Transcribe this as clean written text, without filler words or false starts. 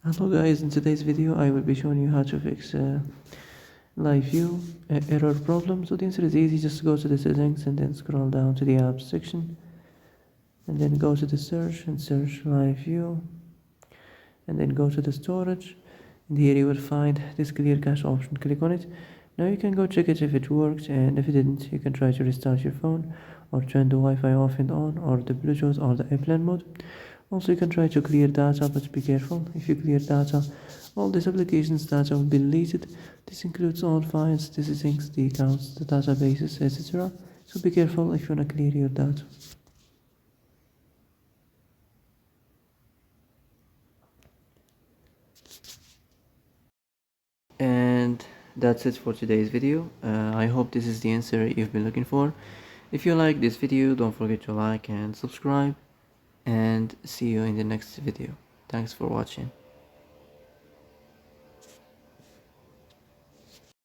Hello guys, in today's video I will be showing you how to fix Livu error problem. So the answer is easy, just go to the settings and then scroll down to the apps section and then go to the search and search Livu and then go to the storage, and here you will find this clear cache option. Click on it. Now you can go check it if it worked, and if it didn't you can try to restart your phone or turn the Wi-Fi off and on, or the Bluetooth or the airplane mode. Also you can try to clear data, but be careful. If you clear data, all these applications data will be deleted. This includes all files, the settings, the accounts, the databases, etc. So be careful if you want to clear your data. And that's it for today's video. I hope this is the answer you've been looking for. If you like this video, don't forget to like and subscribe, and see you in the next video. Thanks for watching.